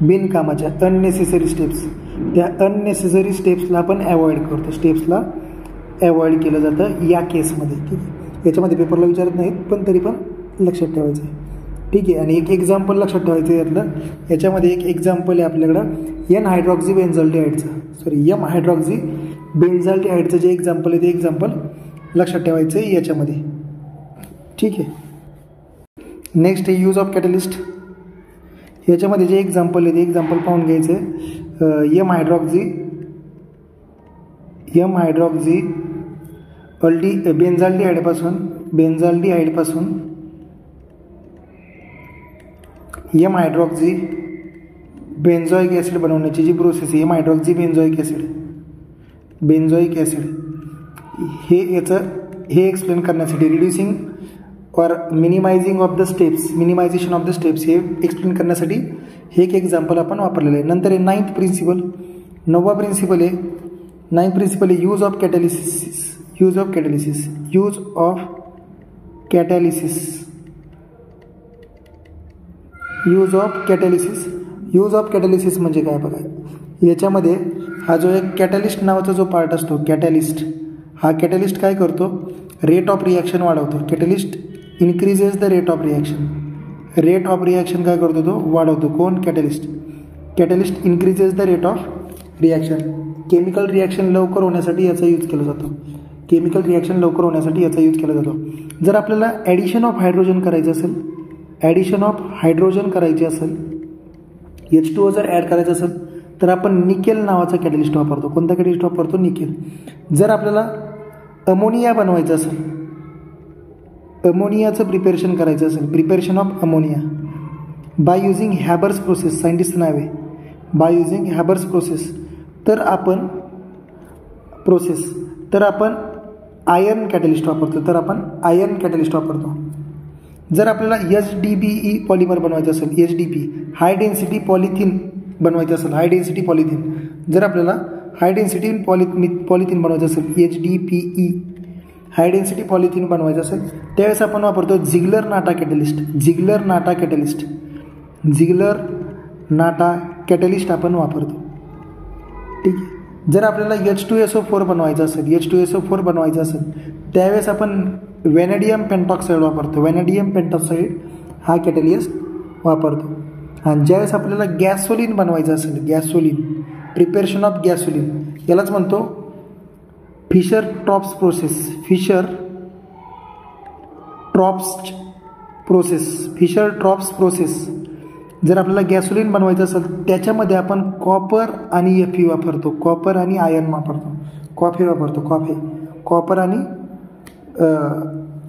बिनकामाच्या अननेसेसरी स्टेप्स, त्या अननेसेसरी स्टेप्सला आपण अवॉइड करतो. स्टेप्सला अवॉइड केलं जातं या केसमध्ये. ठीक आहे. याच्यामध्ये पेपरला विचारत नाहीत, पण तरी पण लक्षात ठेवायचं आहे. ठीक आहे. आणि एक एक्झाम्पल लक्षात ठेवायचं आहे यातलं. याच्यामध्ये एक एक्झाम्पल आहे आपल्याकडं एम हायड्रॉक्झी बेन्झाल्डिहाइडचं जे एक्झाम्पल आहे ते एक्झाम्पल लक्षात ठेवायचं आहे याच्यामध्ये. ठीक आहे. नेक्स्ट आहे यूज ऑफ कॅटलिस्ट. याच्यामध्ये जे एक्झाम्पल आहे ते एक्झाम्पल पाहून घ्यायचं आहे. M hydroxy बेन्झाल्डिहाइडपासून M hydroxy बेन्झोइक acid बनवण्याची जी प्रोसेस आहे, एम हायड्रॉक्झी बेन्झोइक ॲसिड हे एक्सप्लेन करण्यासाठी रिड्युसिंग और मिनिमायझेशन ऑफ द स्टेप्स हे एक्सप्लेन करण्यासाठी हे एक एक्झाम्पल आपण वापरलेलं आहे. नंतर आहे 9th प्रिन्सिपल. 9वा प्रिन्सिपल आहे यूज ऑफ कॅटॅलिसिस म्हणजे काय बघा. याच्यामध्ये हा जो एक कॅटॅलिस्ट नावाचा जो पार्ट असतो, कॅटॅलिस्ट काय करतो? रेट ऑफ रिॲक्शन वाढवतो. Catalyst increases the rate of reaction काय करतो? तो वाढवतो. कोण? Catalyst increases the rate of reaction. Chemical reaction लवकर होण्यासाठी याचा यूज केला जातो. जर आपल्याला ॲडिशन ऑफ हायड्रोजन करायची असेल, H2O जर ॲड करायचं असेल तर आपण निकेल नावाचा कॅटॅलिस्ट वापरतो. कोणता कॅटॅलिस्ट वापरतो? निकेल. जर आपल्याला अमोनिया बनवायचं असेल, अमोनियाचं प्रिपेरेशन करायचं असेल, preparation of ammonia by using Haber's process, scientist नाव आहे, बाय युझिंग हॅबर्स प्रोसेस, तर आपण आयर्न कॅटॅलिस्ट वापरतो. जर आपल्याला HDPE पॉलिमर बनवायचं असेल, HDP हाय डेन्सिटी पॉलिथिन बनवायचं असेल, हाय डेन्सिटी पॉलिथिन, जर आपल्याला हाय डेन्सिटी पॉलिथिन बनवायचं असेल, HDPE हाय डेन्सिटी पॉलिथिन बनवायचं असेल, त्यावेळेस आपण वापरतो झिग्लर नाटा कॅटलिस्ट. झिग्लर नाटा कॅटलिस्ट, झिग्लर नाटा कॅटलिस्ट आपण वापरतो. ठीक आहे. जर आपल्याला H2SO4 बनवायचं असेल, H2SO4 बनवायचं असेल, त्यावेळेस आपण व्हॅनेडियम पेंटॉक्साईड वापरतो. व्हॅनेडियम पेंटॉक्साईड हा कॅटलिस्ट वापरतो. आणि ज्यावेळेस आपल्याला गॅसोलिन बनवायचं असेल, गॅसोलिन, प्रिपरेशन ऑफ गॅसोलिन, यालाच म्हणतो Fischer Tropsch process. Fischer Tropsch process, Fischer Tropsch process. जर आपल्याला गॅसोलिन बनवायचं असेल, त्याच्यामध्ये आपण कॉपर आणि Fe वापरतो, कॉपर आणि आयर्न वापरतो, कॉफे वापरतो, कॉपर आणि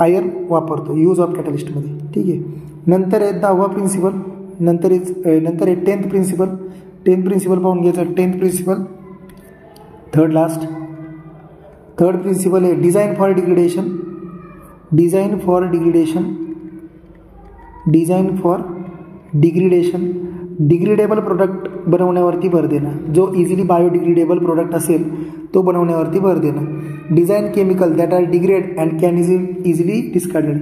आयर्न वापरतो यूज ऑफ कॅटलिस्टमध्ये. ठीक आहे. नंतर आहे 10वा प्रिन्सिपल, नंतर आहे 10th प्रिन्सिपल. 10th प्रिन्सिपल पाहून घ्यायचं. 10th प्रिन्सिपल थर्ड प्रिन्सिपल आहे design for degradation. Design for degradation, design for degradation. Degradable product बनवण्यावरती भर देणं. जो इझिली बायोडिग्रेडेबल प्रोडक्ट असेल तो बनवण्यावरती भर देणं. Design chemical that are degrade and can easily discarded.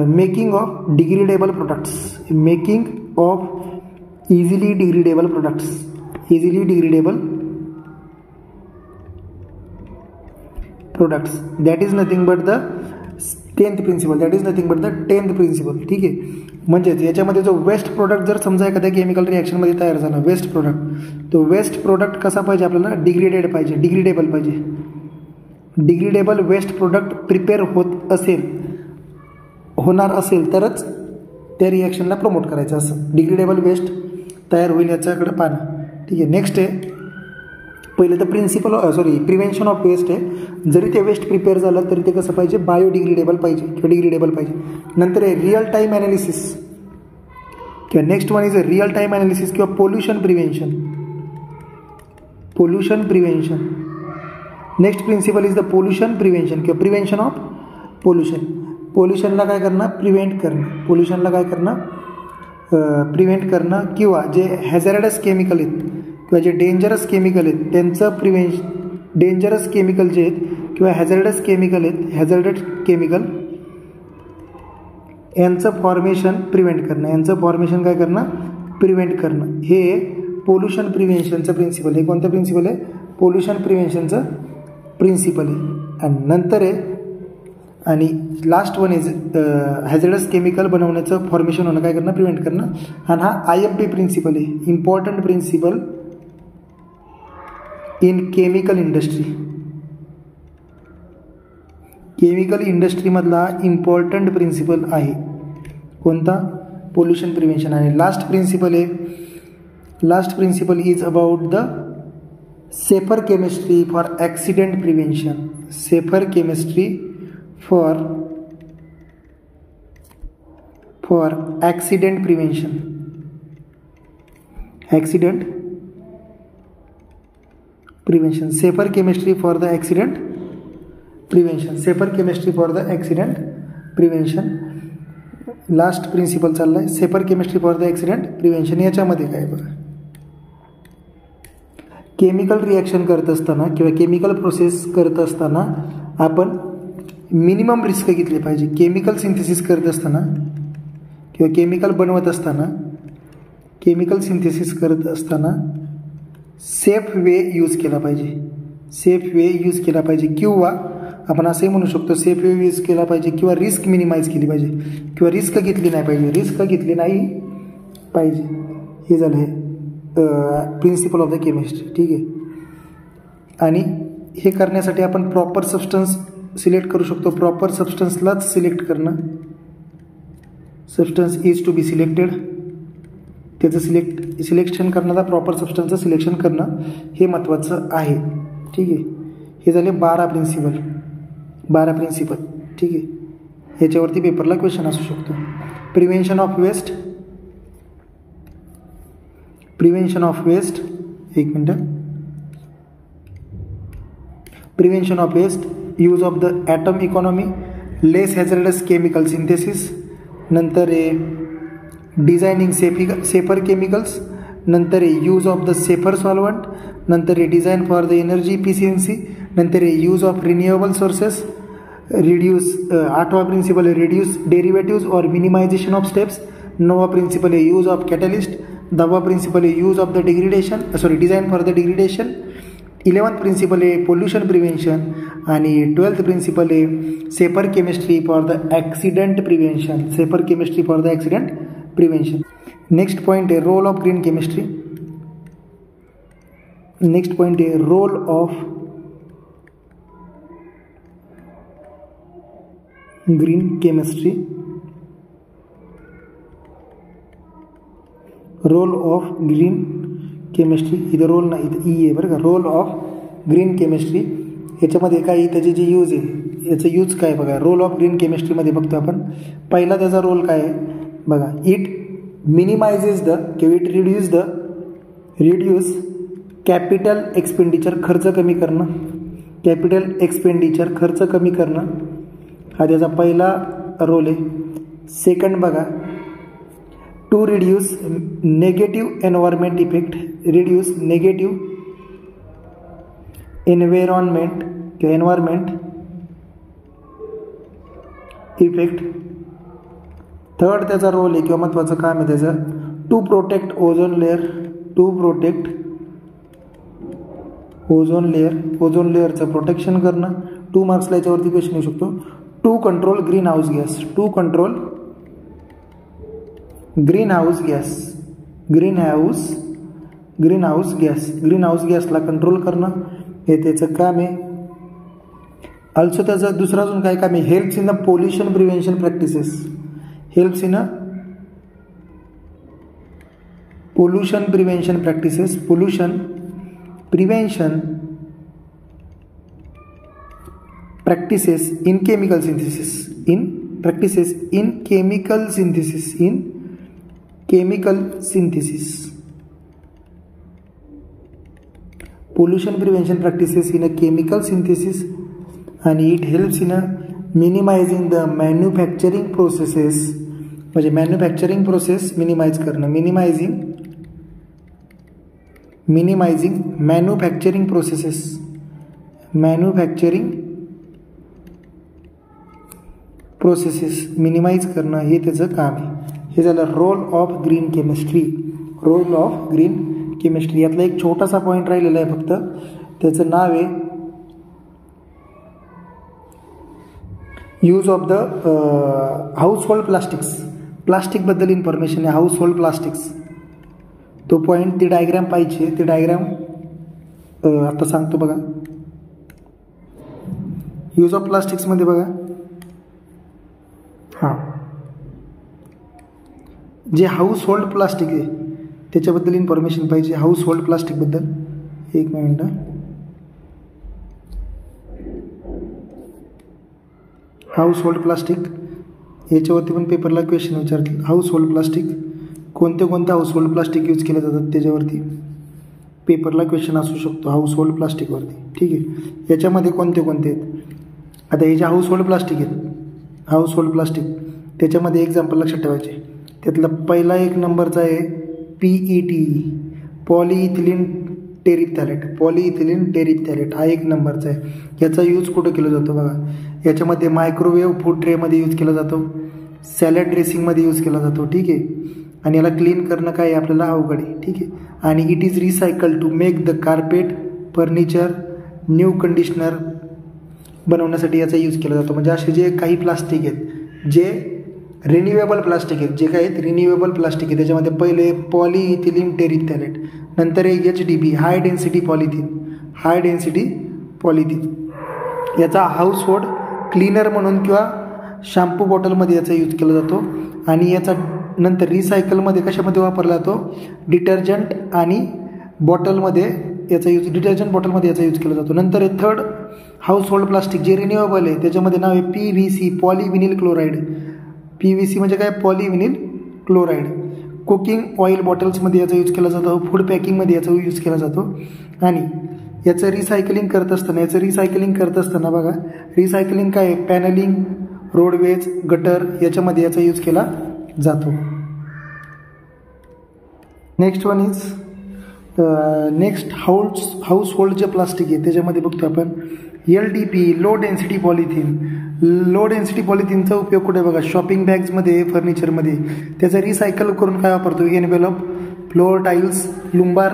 Making of degradable products, making of easily degradable products, easily degradable products. That is nothing but the 10th principle. That is nothing but the 10th principle. ठीक आहे. म्हणजेच याच्यामध्ये जो वेस्ट प्रोडक्ट जर समजा एखाद्या केमिकल रिॲक्शनमध्ये तयार झाला, वेस्ट प्रोडक्ट, तो वेस्ट प्रोडक्ट कसा पाहिजे आपल्याला, डिग्रेडेड पाहिजे, डिग्रेडेबल पाहिजे. डिग्रेडेबल वेस्ट प्रोडक्ट प्रिपेअर होणार असेल तरच त्या रिॲक्शनला प्रमोट करायचं असं. डिग्रेडेबल वेस्ट तयार होईल याच्याकडे पाहणं. ठीक आहे. नेक्स्ट आहे पहिले तर प्रिव्हेन्शन ऑफ वेस्ट आहे. जरी ते वेस्ट प्रिपेअर झालं तरी ते कसं पाहिजे, बायोडिग्रेडेबल पाहिजे किंवा डिग्रेडेबल पाहिजे. नंतर आहे रिअल टाईम ॲनालिसिस किंवा next one is a real time analysis किंवा pollution prevention. Pollution prevention. Next principle is the pollution prevention किंवा प्रिव्हेन्शन ऑफ पोल्युशन. पोल्युशनला काय करणं, प्रिव्हेंट करणं. पोल्युशनला काय करणं, प्रिव्हेंट करणं. किंवा जे हॅझार्डस केमिकल आहेत किंवा जे डेंजरस केमिकल आहेत त्यांचं डेंजरस केमिकल जे आहेत किंवा हॅझार्डस केमिकल आहेत, हॅझार्डस केमिकल यांचं फॉर्मेशन प्रिव्हेंट करणं. यांचं फॉर्मेशन काय करणं, प्रिव्हेंट करणं. हे पोल्युशन प्रिव्हेन्शनचं प्रिन्सिपल आहे. कोणतं प्रिन्सिपल आहे, पोल्युशन प्रिव्हेन्शनचं प्रिन्सिपल आहे. आणि नंतर आहे आणि last one is hazardous chemical बनवण्याचं फॉर्मेशन होणं काय करणं, प्रिव्हेंट करणं. आणि हा IMP प्रिन्सिपल आहे, important principle in chemical industry. Chemical इंडस्ट्रीमधला इम्पॉर्टंट प्रिन्सिपल आहे कोणता, पोल्युशन प्रिव्हेन्शन. आणि last principle is about the safer chemistry for accident prevention. Safer chemistry for accident prevention. Accident prevention. Safer chemistry for the accident prevention. Safer chemistry for the accident prevention. Last principle चालला आहे safer chemistry for the accident prevention. याच्यामध्ये काय बघा, केमिकल रिॲक्शन करत असताना किंवा केमिकल प्रोसेस करत असताना आपण मिनिमम रिस्क घेतली पाहिजे. केमिकल सिंथेसिस करत असताना किंवा केमिकल बनवत असताना, केमिकल सिंथेसिस करत असताना सेफ वे यूज केला पाहिजे. सेफ वे यूज केला पाहिजे किंवा आपण असंही म्हणू शकतो सेफ वे यूज केला पाहिजे किंवा रिस्क मिनिमाइज केली पाहिजे किंवा रिस्क घेतली नाही पाहिजे, रिस्क घेतली नाही पाहिजे. हे झालं हे प्रिन्सिपल ऑफ द केमिस्ट्री. ठीक आहे. आणि हे करण्यासाठी आपण प्रॉपर सबस्टन्स सिलेक्ट करू शकतो. प्रॉपर सबस्टन्सलाच सिलेक्ट करणं, substance is to be selected, त्याचं सिलेक्शन करण्याचा प्रॉपर सबस्टन्सचं सिलेक्शन करणं हे महत्त्वाचं आहे. ठीक आहे. हे झाले 12 प्रिन्सिपल. ठीक आहे. याच्यावरती पेपरला क्वेश्चन असू शकतो. प्रिव्हेन्शन ऑफ वेस्ट, एक मिनटं. Prevention of waste, use of the atom economy, less hazardous chemical synthesis, नंतर आहे डिझायनिंग सेफर केमिकल्स, नंतर आहे use of the safer solvent, नंतर आहे design for the energy efficiency, नंतर आहे use of renewable sources, reduce 8वा प्रिन्सिपल आहे रिड्यूस डेरिव्हेटिव्ज और मिनिमायझेशन ऑफ स्टेप्स, 9वा प्रिन्सिपल आहे यूज ऑफ कॅटलिस्ट, 10वा प्रिन्सिपल आहे use of the design for the degradation, 11th principle आहे पोल्युशन प्रिव्हेन्शन आणि 12th प्रिन्सिपल आहे safer chemistry for the accident prevention. Next point आहे role of green chemistry. Next point आहे role of green chemistry. Role of green chemistry, इथं रोल नाही, इथं ई आहे बरं का. रोल ऑफ ग्रीन केमिस्ट्री याच्यामध्ये काही त्याचे जे यूज आहे, याचं यूज काय बघा. रोल ऑफ ग्रीन केमिस्ट्रीमध्ये बघतो आपण. पहिला त्याचा रोल काय आहे बघा. इट मिनिमायझेस द किंवा इट रिड्यूस कॅपिटल एक्सपेंडिचर, खर्च कमी करणं. कॅपिटल एक्सपेंडिचर खर्च कमी करणं हा त्याचा पहिला रोल आहे. सेकंड बघा, to reduce negative environment effect, reduce negative environment किंवा एन्व्हायरमेंट इफेक्ट. थर्ड त्याचा रोल आहे किंवा महत्त्वाचं काम आहे त्याचं, to protect ozone layer. To protect ozone लेअरचं प्रोटेक्शन करणं. 2 मार्क्सला याच्यावरती क्वेश्चन येऊ शकतो. To control green house gas. To control green house गॅसला कंट्रोल करणं हे त्याचं काम आहे. ऑल्सो त्याचं दुसरं अजून काय काम आहे, helps in the pollution prevention practices. Helps in pollution prevention practices. Pollution prevention practices in chemical synthesis. Pollution prevention practices in a chemical synthesis आणि it helps in minimising the manufacturing processes. म्हणजे मॅन्युफॅक्चरिंग प्रोसेस मिनिमाइज करणं. मिनिमायझिंग मॅन्युफॅक्चरिंग प्रोसेसेस मिनिमाइज करणं हे त्याचं काम आहे. हे झालं रोल ऑफ ग्रीन केमिस्ट्री. यातला एक छोटासा पॉईंट राहिलेला आहे फक्त, त्याचं नाव आहे use of the house hold plastics. प्लास्टिकबद्दल इन्फॉर्मेशन आहे, हाऊस होल्ड प्लास्टिक्स. तो पॉईंट, ती डायग्राम पाहिजे. ती डायग्राम आता सांगतो बघा. यूज ऑफ प्लास्टिक्समध्ये बघा, हां, जे हाऊस होल्ड प्लास्टिक आहे त्याच्याबद्दल इन्फॉर्मेशन पाहिजे. हाऊस होल्ड प्लास्टिकबद्दल. एक मिनिट. हाऊस होल्ड प्लास्टिक याच्यावरती पण पेपरला क्वेश्चन विचारतील. हाऊस होल्ड प्लास्टिक, कोणते हाऊस होल्ड प्लास्टिक यूज केले जातात त्याच्यावरती पेपरला क्वेश्चन असू शकतो. हाऊस होल्ड प्लास्टिकवरती. ठीक आहे. याच्यामध्ये कोणते आहेत आता. हे जे हाऊस होल्ड प्लास्टिक त्याच्यामध्ये एक्झाम्पल लक्षात ठेवायचे. त्यातला पहिला 1 नंबरचा आहे PET, पॉलीइथिलीन टेरिप्थॅलेट. हा 1 नंबरचा आहे. याचा यूज कुठं केला जातो बघा. याच्यामध्ये मायक्रोवेव्ह फूड ट्रेमध्ये यूज केला जातो, सॅलड ड्रेसिंगमध्ये यूज केला जातो. ठीक आहे. आणि याला क्लीन करणं काय आपल्याला अवघड आहे. ठीक आहे. आणि it is recycle to make the carpet, furniture, new conditioner बनवण्यासाठी याचा यूज केला जातो. म्हणजे असे जे काही प्लास्टिक आहेत जे रिन्युएबल प्लास्टिक आहेत, त्याच्यामध्ये पहिले पॉलीइथिलीन टेरिप्थॅलेट, नंतर HDP, हाय डेन्सिटी पॉलिथिन. याचा हाऊस होल्ड क्लीनर म्हणून किंवा शॅम्पू बॉटलमध्ये याचा यूज केला जातो. आणि याचा नंतर रिसायकलमध्ये कशामध्ये वापरला जातो, डिटर्जंट बॉटलमध्ये याचा यूज केला जातो. नंतर हे थर्ड हाऊस होल्ड प्लास्टिक जे रिन्युएबल आहे त्याच्यामध्ये नाव आहे PVC, पॉलीव्हिनिल क्लोराईड. PVC म्हणजे काय, पॉलीव्हिनिल क्लोराईड. कुकिंग ऑइल बॉटल्समध्ये याचा यूज केला जातो, फूड पॅकिंगमध्ये याचा यूज केला जातो. आणि याचं रिसायकलिंग करत असताना बघा, रिसायकलिंग काय आहे, पॅनलिंग, रोडवेज, गटर याच्यामध्ये याचा यूज केला जातो. Next one is next house hold जे प्लास्टिक आहे त्याच्यामध्ये बघतो आपण LDP, low density polythene. Low density पॉलिथिनचा उपयोग कुठे बघा, शॉपिंग बॅग्समध्ये, फर्निचरमध्ये. त्याचा रिसायकल करून काय वापरतो, envelope, floor tiles, lumber,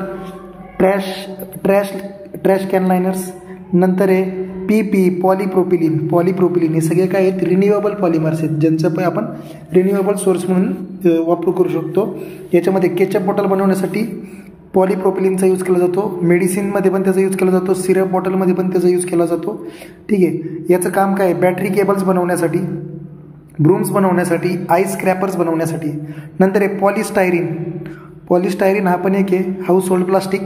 trash can liners. नंतर आहे PP, पॉलीप्रोपिलिन. हे सगळे काय आहेत, रिन्युएबल पॉलिमर्स आहेत, ज्यांचं पण आपण रिन्युएबल सोर्स म्हणून वापर करू शकतो. याच्यामध्ये केचप बॉटल बनवण्यासाठी पॉलीप्रोपिलिनचा यूज केला जातो. मेडिसिनमध्ये पण त्याचा यूज केला जातो. सिरप बॉटलमध्ये पण त्याचा यूज केला जातो. ठीक आहे. याचं काम काय, बॅटरी केबल्स बनवण्यासाठी, ब्रूम्स बनवण्यासाठी, आईस क्रॅपर्स बनवण्यासाठी. नंतर आहे पॉलिस्टायरीन हा पण एक आहे हाऊस होल्ड प्लास्टिक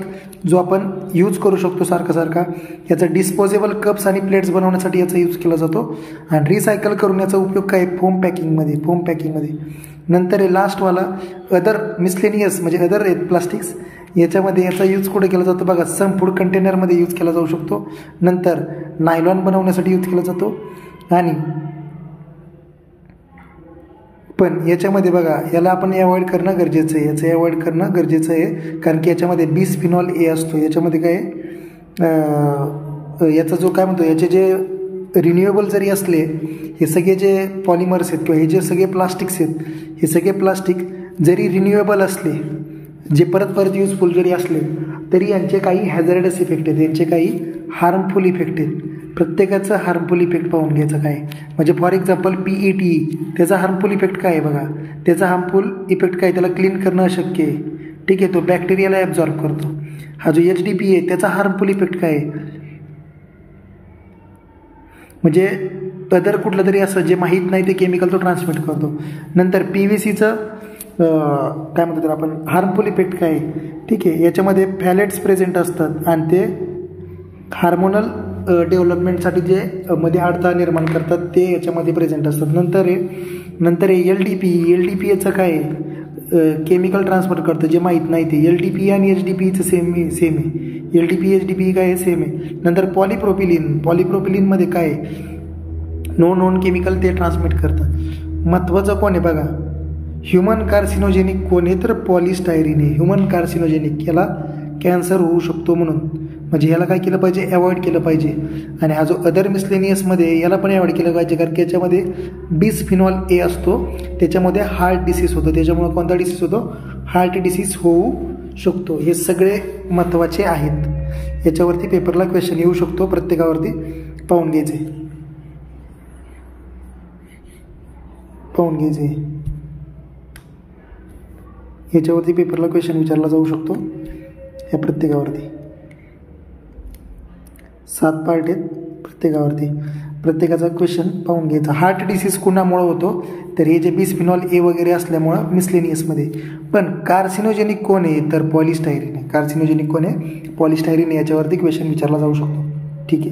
जो आपण यूज करू शकतो सारखा. याचा डिस्पोजेबल कप्स आणि प्लेट्स बनवण्यासाठी याचा यूज केला जातो. आणि रिसायकल करून याचा उपयोग काय, फोम पॅकिंगमध्ये. नंतर आहे लास्टवाला अदर मिसलेनियस, म्हणजे अदर आहेत प्लास्टिक्स. याच्यामध्ये याचा यूज कुठे केला जातो बघा, सम फूड कंटेनरमध्ये यूज केला जाऊ शकतो. नंतर नायलॉन बनवण्यासाठी यूज केला जातो. आणि पण याच्यामध्ये बघा याला आपण अवॉइड करणं गरजेचं आहे. कारण की याच्यामध्ये बिस्फिनॉल A असतो. याच्यामध्ये काय याचा जो काय म्हणतो, याचे जे रिन्युएबल जरी असले, हे सगळे जे पॉलिमर्स आहेत किंवा हे जे सगळे प्लास्टिक्स आहेत, हे सगळे प्लास्टिक जरी रिन्युएबल असले, जे परत युजफुल जरी असले, तरी यांचे काही हॅझर्डस इफेक्ट आहेत, यांचे काही हार्मफुल इफेक्ट आहेत. प्रत्येकाचं हार्मफुल इफेक्ट पाहून घ्यायचं काय. म्हणजे फॉर एक्झाम्पल PET, त्याचा हार्मफुल इफेक्ट काय आहे बघा. त्याचा हार्मफुल इफेक्ट काय, त्याला क्लीन करणं अशक्य आहे. ठीक आहे, तो बॅक्टेरियाला ॲब्झॉर्ब करतो. हा जो HDPE आहे त्याचा हार्मफुल इफेक्ट काय आहे, म्हणजे अदर कुठलं तरी असं जे माहीत नाही ते केमिकल तो ट्रान्समिट करतो. नंतर PVCचं काय म्हणतो आपण हार्मफुल इफेक्ट काय आहे. ठीक आहे, याच्यामध्ये फॅलेट्स प्रेझेंट असतात आणि ते हार्मोनल डेव्हलपमेंटसाठी जे मध्ये अडथळा निर्माण करतात ते याच्यामध्ये प्रेझेंट असतात. नंतर LDP याचं काय आहे, केमिकल ट्रान्सफर करतं जे माहीत नाही ते. LDPE आणि HDPEचं सेम आहे. HDPE काय आहे, सेम आहे. नंतर पॉलीप्रोपिलिनमध्ये काय आहे, नोन केमिकल ते ट्रान्समिट करतं. महत्त्वाचं कोण आहे बघा, ह्युमन कार्सिनोजेनिक कोण आहे, तर पॉलिस्टायरीन आहे. ह्युमन कार्सिनोजेनिक, याला कॅन्सर होऊ शकतो म्हणून, म्हणजे याला काय केलं पाहिजे, अवॉइड केलं पाहिजे. आणि हा जो अदर मिसलेनियसमध्ये याला पण अवॉइड केलं पाहिजे, कारण की याच्यामध्ये बिस्फिनॉल A असतो, त्याच्यामध्ये हार्ट डिसीज होतो. त्याच्यामुळे कोणता डिसीज होतो, हार्ट डिसीज होऊ शकतो. हे सगळे महत्त्वाचे आहेत. याच्यावरती पेपरला क्वेश्चन येऊ शकतो, प्रत्येकावरती पाहून घ्यायचे. याच्यावरती पेपरला क्वेश्चन विचारला जाऊ शकतो. या प्रत्येकावरती 7 पार्ट आहेत प्रत्येकावरती. प्रत्येकाचा क्वेश्चन पाहून घ्यायचा. हार्ट डिसीज कुणामुळे होतो, तर हे जे बिस्फिनॉल A वगैरे असल्यामुळं मिसलेनियसमध्ये. पण कार्सिनोजेनिक कोण आहे, तर पॉलिस्टायरीन आहे. याच्यावरती क्वेश्चन विचारला जाऊ शकतो. ठीक आहे.